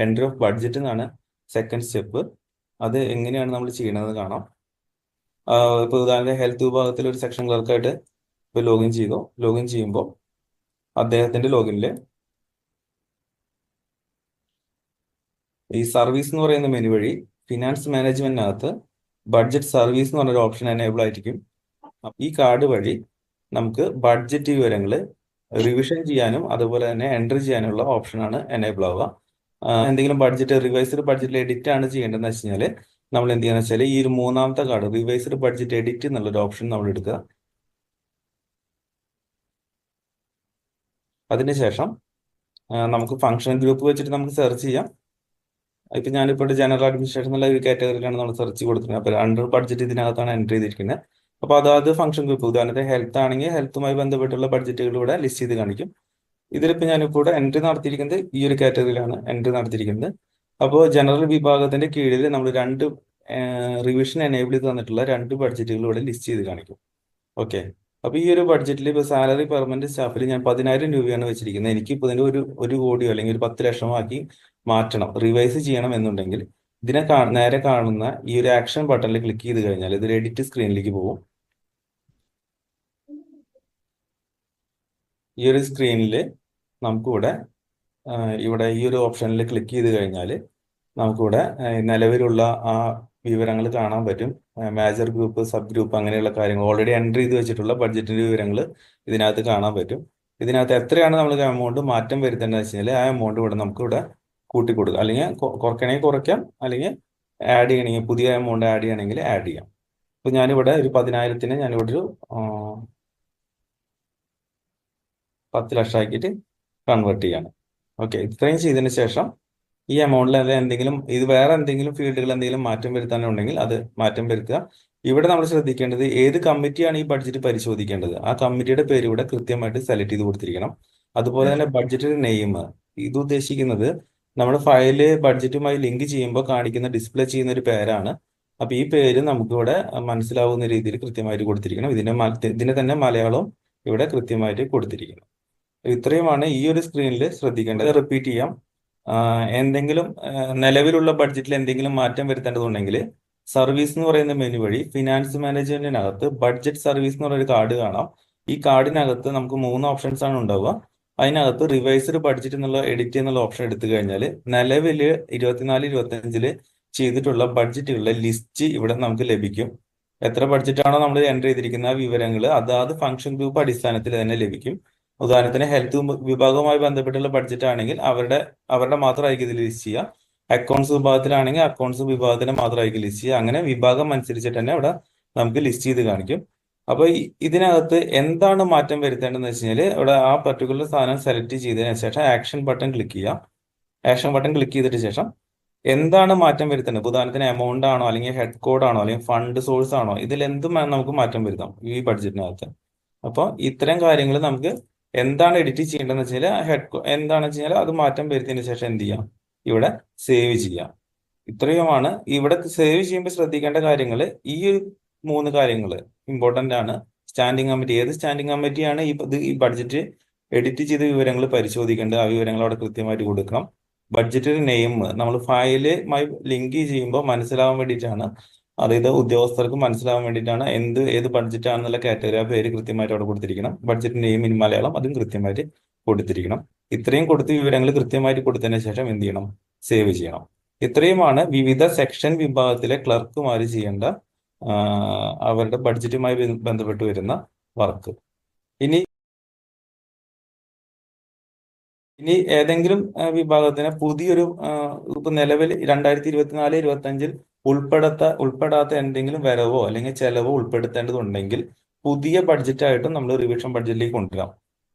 Entry of budget എന്നാണ് second step. അത് എങ്ങനെയാണ് നമ്മൾ ചെയ്യണമെന്ന് കാണാം. ഇപ്പോൾ ഉദാഹരണത്തിന് ഹെൽത്ത് വിഭാഗത്തിൽ ഒരു സെക്ഷൻ ക്ലർക്കായിട്ട് ഇപ്പോൾ ലോഗിൻ ചെയ്തു. ലോഗിൻ ചെയ്യുമ്പോൾ അദ്ദേഹത്തിന്റെ ലോഗിനിൽ ഈ സർവീസ് എന്ന് പറയുന്ന മെനു വഴി ഫിനാൻസ് മാനേജ്മെന്റിനകത്ത് ബഡ്ജറ്റ് സർവീസ് എന്ന് പറഞ്ഞൊരു ഓപ്ഷൻ എനേബിൾ ആയിരിക്കും. ഈ കാർഡ് വഴി നമുക്ക് ബഡ്ജറ്റ് വിവരങ്ങൾ റിവിഷൻ ചെയ്യാനും അതുപോലെ തന്നെ എൻട്രി ചെയ്യാനുള്ള ഓപ്ഷനാണ് എനേബിൾ ആവുക. എന്തെങ്കിലും ബഡ്ജറ്റ് റിവൈസ്ഡ് ബഡ്ജറ്റിൽ എഡിറ്റ് ആണ് ചെയ്യേണ്ടതെന്ന് വെച്ച് കഴിഞ്ഞാൽ നമ്മൾ എന്ത് ചെയ്യുന്ന വെച്ചാൽ ഈ ഒരു മൂന്നാമത്തെ കാർഡ് റിവൈസ്ഡ് ബഡ്ജറ്റ് എഡിറ്റ് എന്നുള്ളൊരു ഓപ്ഷൻ നമ്മൾ എടുക്കുക. അതിനുശേഷം നമുക്ക് ഫംഗ്ഷൻ ഗ്രൂപ്പ് വെച്ചിട്ട് നമുക്ക് സെർച്ച് ചെയ്യാം. ഇപ്പം ഞാനിപ്പോൾ ജനറൽ അഡ്മിനിസ്ട്രേഷൻ എന്നുള്ള ഒരു കാറ്റഗറിയിലാണ് നമ്മൾ സെർച്ച് കൊടുക്കുന്നത്. അപ്പോൾ അണ്ടർ ബഡ്ജറ്റ് ഇതിനകത്താണ് എൻട്രി ചെയ്തിരിക്കുന്നത്. അപ്പോൾ അതായത് ഫംഗ്ഷൻ ഗ്രൂപ്പ് ഉദാഹരണത്തിന് ഹെൽത്ത് ആണെങ്കിൽ ഹെൽത്തുമായി ബന്ധപ്പെട്ടുള്ള ബഡ്ജറ്റുകൾ ഇവിടെ ലിസ്റ്റ് ചെയ്ത് കാണിക്കും. ഇതിലിപ്പോൾ ഞാനിപ്പോൾ ഇവിടെ എൻട്രി നടത്തിയിരിക്കുന്നത് ഈ ഒരു കാറ്റഗറിയിലാണ് എൻട്രി നടത്തിയിരിക്കുന്നത്. അപ്പോൾ ജനറൽ വിഭാഗത്തിന്റെ കീഴിൽ നമ്മൾ രണ്ട് റിവിഷൻ എനേബിൾ ചെയ്ത് തന്നിട്ടുള്ള രണ്ട് ബഡ്ജറ്റുകൾ ഇവിടെ ലിസ്റ്റ് ചെയ്ത് കാണിക്കും. ഓക്കെ, അപ്പോൾ ഈ ഒരു ബഡ്ജറ്റിൽ ഇപ്പോൾ സാലറി പെർമനന്റ് സ്റ്റാഫിൽ ഞാൻ 10,000 രൂപയാണ് വെച്ചിരിക്കുന്നത്. എനിക്ക് ഇപ്പോൾ ഇതിന്റെ ഒരു കോടിയോ അല്ലെങ്കിൽ ഒരു 10 ലക്ഷം ആക്കി മാറ്റണം, റിവൈസ് ചെയ്യണം എന്നുണ്ടെങ്കിൽ ഇതിനെ നേരെ കാണുന്ന ഈ ഒരു ആക്ഷൻ ബട്ടണിൽ ക്ലിക്ക് ചെയ്ത് കഴിഞ്ഞാൽ ഇതൊരു എഡിറ്റ് സ്ക്രീനിലേക്ക് പോകും. ഈ ഒരു സ്ക്രീനിൽ നമുക്കിവിടെ ഇവിടെ ഈ ഒരു ഓപ്ഷനിൽ ക്ലിക്ക് ചെയ്ത് കഴിഞ്ഞാൽ നമുക്കിവിടെ നിലവിലുള്ള ആ വിവരങ്ങൾ കാണാൻ പറ്റും. മേജർ ഗ്രൂപ്പ്, സബ് ഗ്രൂപ്പ് അങ്ങനെയുള്ള കാര്യങ്ങൾ ഓൾറെഡി എൻട്രി ചെയ്ത് വെച്ചിട്ടുള്ള ബഡ്ജറ്റിന്റെ വിവരങ്ങൾ ഇതിനകത്ത് കാണാൻ പറ്റും. ഇതിനകത്ത് എത്രയാണ് നമ്മൾ എമൗണ്ട് മാറ്റം വരുത്തേണ്ടത് വെച്ച് കഴിഞ്ഞാൽ ആ എമൗണ്ട് ഇവിടെ നമുക്ക് ഇവിടെ കൂട്ടി കൊടുക്കാം, അല്ലെങ്കിൽ കുറയ്ക്കണമെങ്കിൽ കുറയ്ക്കാം, അല്ലെങ്കിൽ ആഡ് ചെയ്യണമെങ്കിൽ പുതിയ എമൗണ്ട് ആഡ് ചെയ്യണമെങ്കിൽ ആഡ് ചെയ്യാം. ഇപ്പൊ ഞാനിവിടെ ഒരു 10,000 ഞാനിവിടെ ഒരു 10 ലക്ഷം ആക്കിയിട്ട് കൺവേർട്ട് ചെയ്യാണ്. ഓക്കെ, ഇത്രയും ചെയ്തതിന് ശേഷം ഈ എമൗണ്ടിൽ എന്തെങ്കിലും ഇത് വേറെ എന്തെങ്കിലും ഫീൽഡുകൾ എന്തെങ്കിലും മാറ്റം വരുത്താനുണ്ടെങ്കിൽ അത് മാറ്റം വരുത്തുക. ഇവിടെ നമ്മൾ ശ്രദ്ധിക്കേണ്ടത് ഏത് കമ്മിറ്റിയാണ് ഈ ബഡ്ജറ്റ് പരിശോധിക്കേണ്ടത് ആ കമ്മിറ്റിയുടെ പേര് ഇവിടെ കൃത്യമായിട്ട് സെലക്ട് ചെയ്ത് കൊടുത്തിരിക്കണം. അതുപോലെ തന്നെ ബഡ്ജറ്റ് നെയിം, ഇത് ഉദ്ദേശിക്കുന്നത് നമ്മുടെ ഫയല് ബഡ്ജറ്റുമായി ലിങ്ക് ചെയ്യുമ്പോൾ കാണിക്കുന്ന ഡിസ്പ്ലേ ചെയ്യുന്ന ഒരു പേരാണ്. അപ്പൊ ഈ പേര് നമുക്കിവിടെ മനസ്സിലാവുന്ന രീതിയിൽ കൃത്യമായിട്ട് കൊടുത്തിരിക്കണം. ഇതിനെ തന്നെ മലയാളം ഇവിടെ കൃത്യമായിട്ട് കൊടുത്തിരിക്കണം. ഇത്രയുമാണ് ഈ ഒരു സ്ക്രീനിൽ ശ്രദ്ധിക്കേണ്ടത്. റിപ്പീറ്റ് ചെയ്യാം. എന്തെങ്കിലും നിലവിലുള്ള ബഡ്ജറ്റിൽ എന്തെങ്കിലും മാറ്റം വരുത്തേണ്ടതുണ്ടെങ്കിൽ സർവീസ് എന്ന് പറയുന്ന മെനു വഴി ഫിനാൻസ് മാനേജ്മെന്റിനകത്ത് ബഡ്ജറ്റ് സർവീസ് എന്ന് പറയുന്ന കാർഡ് കാണാം. ഈ കാർഡിനകത്ത് നമുക്ക് 3 ഓപ്ഷൻസ് ആണ് ഉണ്ടാവുക. അതിനകത്ത് റിവൈസ്ഡ് ബഡ്ജറ്റ് എന്നുള്ള എഡിറ്റ് എന്നുള്ള ഓപ്ഷൻ എടുത്തു കഴിഞ്ഞാൽ നിലവിൽ 24-25 ചെയ്തിട്ടുള്ള ബഡ്ജറ്റുകളുടെ ലിസ്റ്റ് ഇവിടെ നമുക്ക് ലഭിക്കും. എത്ര ബഡ്ജറ്റാണോ നമ്മൾ എൻ്റർ ചെയ്തിരിക്കുന്ന വിവരങ്ങൾ അതാത് ഫംഗ്ഷൻ ഗ്രൂപ്പ് അടിസ്ഥാനത്തിൽ തന്നെ ലഭിക്കും. ഉദാഹരണത്തിന് ഹെൽത്ത് വിഭാഗവുമായി ബന്ധപ്പെട്ടുള്ള ബഡ്ജറ്റ് ആണെങ്കിൽ അവരുടെ മാത്രമായിരിക്കും ഇതിൽ ലിസ്റ്റ് ചെയ്യുക. അക്കൗണ്ട്സ് വിഭാഗത്തിലാണെങ്കിൽ അക്കൗണ്ട്സ് വിഭാഗത്തിന് മാത്രമായിരിക്കും ലിസ്റ്റ് ചെയ്യുക. അങ്ങനെ വിഭാഗം അനുസരിച്ചിട്ട് തന്നെ അവിടെ നമുക്ക് ലിസ്റ്റ് ചെയ്ത് കാണിക്കും. അപ്പോൾ ഇതിനകത്ത് എന്താണ് മാറ്റം വരുത്തേണ്ടതെന്ന് വെച്ച് കഴിഞ്ഞാൽ ഇവിടെ ആ പർട്ടിക്കുലർ സാധനം സെലക്ട് ചെയ്തതിനു ശേഷം ആക്ഷൻ ബട്ടൺ ക്ലിക്ക് ചെയ്യാം. ആക്ഷൻ ബട്ടൺ ക്ലിക്ക് ചെയ്തിട്ട് ശേഷം എന്താണ് മാറ്റം വരുത്തേണ്ടത്, ഉദാഹരണത്തിന് എമൗണ്ട് ആണോ അല്ലെങ്കിൽ ഹെഡ് കോഡ് ആണോ അല്ലെങ്കിൽ ഫണ്ട് സോഴ്സ് ആണോ, ഇതിൽ എന്തും നമുക്ക് മാറ്റം വരുത്താം ഈ ബഡ്ജറ്റിനകത്ത്. അപ്പോൾ ഇത്തരം കാര്യങ്ങൾ നമുക്ക് എന്താണ് എഡിറ്റ് ചെയ്യേണ്ടതെന്ന് വെച്ചാൽ എന്താണെന്ന് വെച്ച് കഴിഞ്ഞാൽ അത് മാറ്റം വരുത്തിയതിനു ശേഷം എന്ത് ചെയ്യാം, ഇവിടെ സേവ് ചെയ്യാം. ഇത്രയുമാണ്. ഇവിടെ സേവ് ചെയ്യുമ്പോൾ ശ്രദ്ധിക്കേണ്ട കാര്യങ്ങൾ ഈ 3 കാര്യങ്ങൾ ഇമ്പോർട്ടൻ്റ് ആണ്. സ്റ്റാൻഡിംഗ് കമ്മിറ്റി, ഏത് സ്റ്റാൻഡിംഗ് കമ്മിറ്റിയാണ് ഈ ബഡ്ജറ്റ് എഡിറ്റ് ചെയ്ത വിവരങ്ങൾ പരിശോധിക്കേണ്ടത് ആ വിവരങ്ങൾ അവിടെ കൃത്യമായിട്ട് കൊടുക്കണം. ബഡ്ജറ്റ് നെയിം നമ്മൾ ഫയലുമായി ലിങ്ക് ചെയ്യുമ്പോൾ മനസ്സിലാവാൻ വേണ്ടിയിട്ടാണ്, അതായത് ഉദ്യോഗസ്ഥർക്ക് മനസ്സിലാവാൻ വേണ്ടിയിട്ടാണ് ഏത് ബഡ്ജറ്റ് ആണെന്നുള്ള കാറ്റഗറി ആ പേര് കൃത്യമായിട്ട് അവിടെ കൊടുത്തിരിക്കണം. ബഡ്ജറ്റ് നെയിം ഇൻ മലയാളം അതും കൃത്യമായിട്ട് കൊടുത്തിരിക്കണം. ഇത്രയും കൊടുത്ത വിവരങ്ങൾ കൃത്യമായിട്ട് കൊടുത്തതിന് ശേഷം എന്ത് ചെയ്യണം, സേവ് ചെയ്യണം. ഇത്രയുമാണ് വിവിധ സെക്ഷൻ വിഭാഗത്തിലെ ക്ലർക്കുമാർ ചെയ്യേണ്ട അവരുടെ ബഡ്ജറ്റുമായി ബന്ധപ്പെട്ട് വരുന്ന വർക്ക്. ഇനി ഏതെങ്കിലും വിഭാഗത്തിന് പുതിയൊരു ഇപ്പൊ നിലവിൽ 2024-25 ഉൾപ്പെടാത്ത എന്തെങ്കിലും വരവോ അല്ലെങ്കിൽ ചെലവോ ഉൾപ്പെടുത്തേണ്ടതുണ്ടെങ്കിൽ പുതിയ ബഡ്ജറ്റായിട്ടും നമ്മൾ റിവിഷൻ ബഡ്ജറ്റിലേക്ക് കൊണ്ടുവരാം.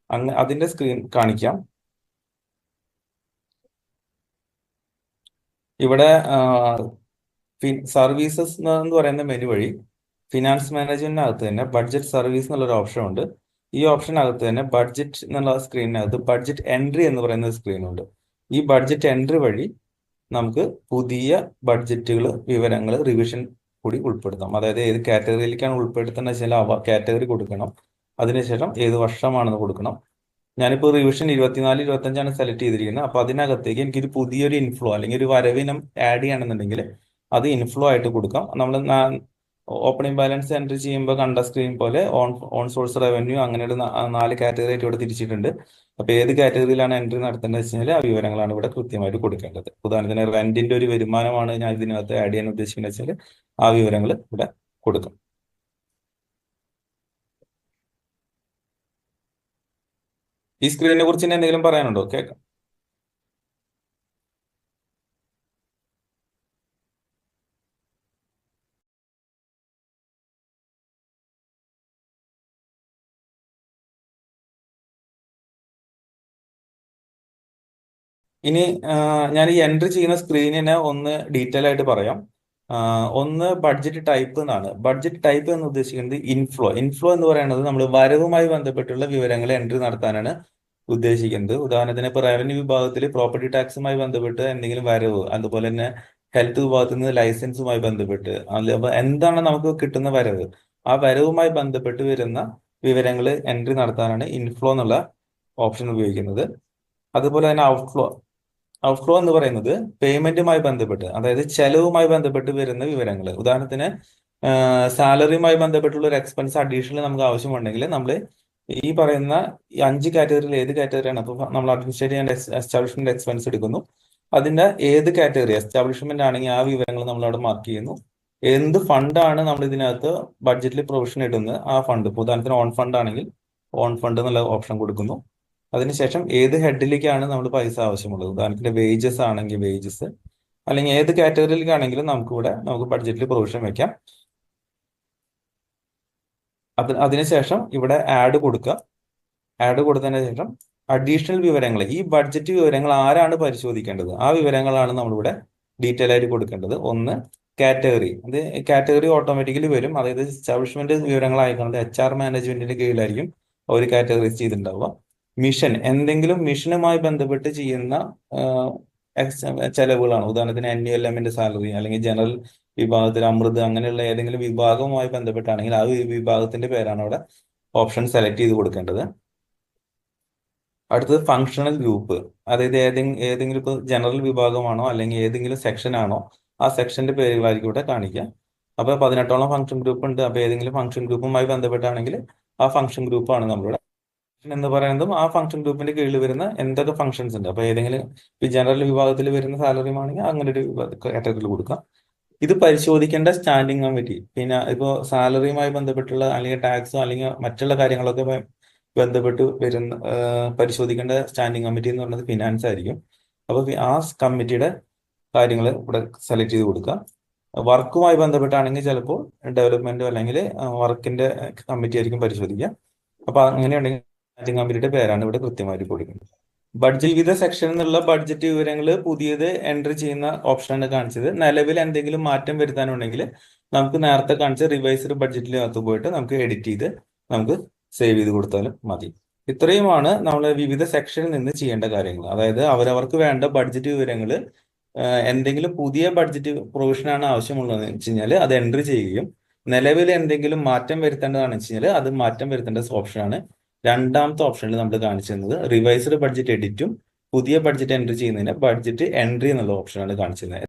അതിന്റെ സ്ക്രീൻ കാണിക്കാം. ഇവിടെ സർവീസസ് എന്ന് പറയുന്ന മെനു വഴി ഫിനാൻസ് മാനേജ്മെന്റിനകത്ത് തന്നെ ബഡ്ജറ്റ് സർവീസ് എന്നുള്ളൊരു ഓപ്ഷൻ ഉണ്ട്. ഈ ഓപ്ഷനകത്ത് തന്നെ ബഡ്ജറ്റ് എന്നുള്ള സ്ക്രീനിനകത്ത് ബഡ്ജറ്റ് എൻട്രി എന്ന് പറയുന്ന സ്ക്രീനുണ്ട്. ഈ ബഡ്ജറ്റ് എൻട്രി വഴി നമുക്ക് പുതിയ ബഡ്ജറ്റുകൾ വിവരങ്ങൾ റിവിഷൻ കൂടി ഉൾപ്പെടുത്താം. അതായത് ഏത് കാറ്റഗറിയിലേക്കാണ് ഉൾപ്പെടുത്തുന്നത് വെച്ചാൽ കാറ്റഗറി കൊടുക്കണം. അതിനുശേഷം ഏത് വർഷമാണെന്ന് കൊടുക്കണം. ഞാനിപ്പോൾ റിവിഷൻ 24 25 സെലക്ട് ചെയ്തിരിക്കുന്നത്. അപ്പൊ അതിനകത്തേക്ക് എനിക്കൊരു പുതിയൊരു ഇൻഫ്ലോ അല്ലെങ്കിൽ ഒരു വരവിനം ആഡ് ചെയ്യണമെന്നുണ്ടെങ്കിൽ അത് ഇൻഫ്ലോ ആയിട്ട് കൊടുക്കാം. നമ്മൾ ഓപ്പണിംഗ് ബാലൻസ് എൻട്രി ചെയ്യുമ്പോൾ കണ്ട സ്ക്രീൻ പോലെ ഓൺ സോഴ്സ് റവന്യൂ അങ്ങനെയുള്ള 4 കാറ്റഗറി ആയിട്ട് ഇവിടെ തിരിച്ചിട്ടുണ്ട്. അപ്പൊ ഏത് കാറ്റഗറിയിലാണ് എൻട്രി നടത്തേണ്ടത് വെച്ച് കഴിഞ്ഞാൽ ആ വിവരങ്ങളാണ് ഇവിടെ കൃത്യമായിട്ട് കൊടുക്കേണ്ടത്. ഉദാഹരണത്തിന് റെന്റിന്റെ ഒരു വരുമാനമാണ് ഞാൻ ഇതിനകത്ത് ആഡ് ചെയ്യാൻ ഉദ്ദേശിക്കുന്നത് വെച്ചാൽ ആ വിവരങ്ങൾ ഇവിടെ കൊടുക്കും. ഈ സ്ക്രീനിനെ കുറിച്ച് ഇനി എന്തെങ്കിലും പറയാനുണ്ടോ? കേൾക്കാം. ഇനി ഞാൻ ഈ എൻട്രി ചെയ്യുന്ന സ്ക്രീനിനെ ഒന്ന് ഡീറ്റെയിൽ ആയിട്ട് പറയാം. ഒന്ന് ബഡ്ജറ്റ് ടൈപ്പ് എന്നാണ്. ബഡ്ജറ്റ് ടൈപ്പ് എന്ന് ഉദ്ദേശിക്കുന്നത് ഇൻഫ്ലോ. ഇൻഫ്ലോ എന്ന് പറയുന്നത് നമ്മൾ വരവുമായി ബന്ധപ്പെട്ടുള്ള വിവരങ്ങൾ എൻട്രി നടത്താനാണ് ഉദ്ദേശിക്കുന്നത്. ഉദാഹരണത്തിന് ഇപ്പോൾ റവന്യൂ വിഭാഗത്തിൽ പ്രോപ്പർട്ടി ടാക്സുമായി ബന്ധപ്പെട്ട് എന്തെങ്കിലും വരവ്, അതുപോലെ തന്നെ ഹെൽത്ത് വിഭാഗത്തിൽ നിന്ന് ലൈസൻസുമായി ബന്ധപ്പെട്ട്, അപ്പൊ എന്താണ് നമുക്ക് കിട്ടുന്ന വരവ്, ആ വരവുമായി ബന്ധപ്പെട്ട് വരുന്ന വിവരങ്ങൾ എൻട്രി നടത്താനാണ് ഇൻഫ്ലോ എന്നുള്ള ഓപ്ഷൻ ഉപയോഗിക്കുന്നത്. അതുപോലെ തന്നെ ഔട്ട്ഫ്ലോ എന്ന് പറയുന്നത് പേയ്മെന്റുമായി ബന്ധപ്പെട്ട്, അതായത് ചെലവുമായി ബന്ധപ്പെട്ട് വരുന്ന വിവരങ്ങൾ. ഉദാഹരണത്തിന് സാലറിയുമായി ബന്ധപ്പെട്ടുള്ള ഒരു എക്സ്പെൻസ് അഡീഷണൽ നമുക്ക് ആവശ്യമുണ്ടെങ്കിൽ നമ്മൾ ഈ പറയുന്ന ഈ 5 കാറ്റഗറിയിൽ ഏത് കാറ്റഗറിയാണ്, അപ്പോൾ നമ്മൾ അഡ്മിനിസ്ട്രേറ്റീവ് ആൻഡ് എസ്റ്റാബ്ലിഷ്മെന്റ് എക്സ്പെൻസ് എടുക്കുന്നു. അതിന്റെ ഏത് കാറ്റഗറി എസ്റ്റാബ്ലിഷ്മെന്റ് ആണെങ്കിൽ ആ വിവരങ്ങൾ നമ്മൾ അവിടെ മാർക്ക് ചെയ്യുന്നു. എന്ത് ഫണ്ടാണ് നമ്മൾ ഇതിനകത്ത് ബഡ്ജറ്റിൽ പ്രൊവിഷൻ ഇടുന്നത് ആ ഫണ്ട്, ഉദാഹരണത്തിന് ഓൺ ഫണ്ട് ആണെങ്കിൽ ഓൺ ഫണ്ട് എന്നുള്ള ഓപ്ഷൻ കൊടുക്കുന്നു. അതിനുശേഷം ഏത് ഹെഡിലേക്കാണ് നമ്മൾ പൈസ ആവശ്യമുള്ളത്, ഉദാഹരണത്തിന് വേജസ് ആണെങ്കിൽ വേജസ്, അല്ലെങ്കിൽ ഏത് കാറ്റഗറിയിലേക്കാണെങ്കിലും നമുക്ക് ബഡ്ജറ്റിൽ പ്രൊവിഷൻ വെക്കാം. അതിനുശേഷം ഇവിടെ ആഡ് കൊടുക്കുക. ആഡ് കൊടുത്തതിന് ശേഷം അഡീഷണൽ വിവരങ്ങൾ, ഈ ബഡ്ജറ്റ് വിവരങ്ങൾ ആരാണ് പരിശോധിക്കേണ്ടത് ആ വിവരങ്ങളാണ് നമ്മളിവിടെ ഡീറ്റെയിൽ ആയിട്ട് കൊടുക്കേണ്ടത്. ഒന്ന് കാറ്റഗറി, അത് കാറ്റഗറി ഓട്ടോമാറ്റിക്കലി വരും. അതായത് എസ്റ്റാബ്ലിഷ്മെന്റ് വിവരങ്ങളായിക്കൊണ്ട് HR മാനേജ്മെന്റിന്റെ കീഴിലായിരിക്കും ഒരു കാറ്റഗറൈസ് ചെയ്തിട്ടുണ്ടാവുക. മിഷൻ, എന്തെങ്കിലും മിഷനുമായി ബന്ധപ്പെട്ട് ചെയ്യുന്ന ചെലവുകളാണ്. ഉദാഹരണത്തിന് NULM സാലറി, അല്ലെങ്കിൽ ജനറൽ വിഭാഗത്തിൽ അമൃത്, അങ്ങനെയുള്ള ഏതെങ്കിലും വിഭാഗവുമായി ബന്ധപ്പെട്ടാണെങ്കിൽ ആ വിഭാഗത്തിന്റെ പേരാണ് അവിടെ ഓപ്ഷൻ സെലക്ട് ചെയ്ത് കൊടുക്കേണ്ടത്. അടുത്തത് ഫങ്ഷണൽ ഗ്രൂപ്പ്, അതായത് ഏതെങ്കിലും ഇപ്പോൾ ജനറൽ വിഭാഗമാണോ അല്ലെങ്കിൽ ഏതെങ്കിലും സെക്ഷൻ ആണോ ആ സെക്ഷന്റെ പേരുകളായിരിക്കും ഇവിടെ കാണിക്കുക. അപ്പൊ 18ഓളം ഫംഗ്ഷൻ ഗ്രൂപ്പ് ഉണ്ട്. അപ്പൊ ഏതെങ്കിലും ഫംഗ്ഷൻ ഗ്രൂപ്പുമായി ബന്ധപ്പെട്ടാണെങ്കിൽ ആ ഫംഗ്ഷൻ ഗ്രൂപ്പാണ് നമ്മളിവിടെ എന്ന് പറയുന്നതും ആ ഫംഗ്ഷൻ ഗ്രൂപ്പിന്റെ കീഴിൽ വരുന്ന എന്തൊക്കെ ഫംഗ്ഷൻസ് ഉണ്ട്. അപ്പൊ ഏതെങ്കിലും ജനറൽ വിഭാഗത്തിൽ വരുന്ന സാലറി ആണെങ്കിൽ അങ്ങനെ ഒരു കാറ്റഗറിയിൽ കൊടുക്കാം. ഇത് പരിശോധിക്കേണ്ട സ്റ്റാൻഡിംഗ് കമ്മിറ്റി, പിന്നെ ഇപ്പോൾ സാലറിയുമായി ബന്ധപ്പെട്ടുള്ള അല്ലെങ്കിൽ ടാക്സോ അല്ലെങ്കിൽ മറ്റുള്ള കാര്യങ്ങളൊക്കെ ബന്ധപ്പെട്ട് വരുന്ന പരിശോധിക്കേണ്ട സ്റ്റാൻഡിംഗ് കമ്മിറ്റി എന്ന് പറയുന്നത് ഫിനാൻസ് ആയിരിക്കും. അപ്പൊ ആ കമ്മിറ്റിയുടെ കാര്യങ്ങൾ ഇവിടെ സെലക്ട് ചെയ്ത് കൊടുക്കുക. വർക്കുമായി ബന്ധപ്പെട്ടാണെങ്കിൽ ചിലപ്പോൾ ഡെവലപ്മെന്റോ അല്ലെങ്കിൽ വർക്കിന്റെ കമ്മിറ്റി ആയിരിക്കും പരിശോധിക്കുക. അപ്പൊ അങ്ങനെയുണ്ടെങ്കിൽ സ്റ്റാൻഡിംഗ് കമ്മിറ്റിയുടെ പേരാണ് ഇവിടെ കൃത്യമായിട്ട് കൊടുക്കുന്നത്. ബഡ്ജറ്റ് വിവിധ സെക്ഷൻ എന്നുള്ള ബഡ്ജറ്റ് വിവരങ്ങൾ പുതിയത് എൻട്രി ചെയ്യുന്ന ഓപ്ഷനാണ് കാണിച്ചത്. നിലവിൽ എന്തെങ്കിലും മാറ്റം വരുത്താനുണ്ടെങ്കിൽ നമുക്ക് നേരത്തെ കാണിച്ച റിവൈസ്ഡ് ബഡ്ജറ്റിനകത്ത് പോയിട്ട് നമുക്ക് എഡിറ്റ് ചെയ്ത് നമുക്ക് സേവ് ചെയ്ത് കൊടുത്താലും മതി. ഇത്രയുമാണ് നമ്മൾ വിവിധ സെക്ഷനിൽ നിന്ന് ചെയ്യേണ്ട കാര്യങ്ങൾ. അതായത് അവരവർക്ക് വേണ്ട ബഡ്ജറ്റ് വിവരങ്ങൾ എന്തെങ്കിലും പുതിയ ബഡ്ജറ്റ് പ്രൊവിഷനാണ് ആവശ്യമുള്ളതെന്ന് വെച്ച് കഴിഞ്ഞാൽ അത് എൻട്രി ചെയ്യുകയും നിലവിൽ എന്തെങ്കിലും മാറ്റം വരുത്തേണ്ടതാണെന്ന് വെച്ച് കഴിഞ്ഞാൽ അത് മാറ്റം വരുത്തേണ്ട ഓപ്ഷനാണ് രണ്ടാമത്തെ ഓപ്ഷനിൽ നമ്മൾ കാണിച്ചു തന്നത്. റിവൈസ്ഡ് ബഡ്ജറ്റ് എഡിറ്റും പുതിയ ബഡ്ജറ്റ് എൻട്രി ചെയ്യുന്നതിന് ബഡ്ജറ്റ് എൻട്രി എന്നുള്ള ഓപ്ഷനാണ് കാണിച്ചിരുന്നത്.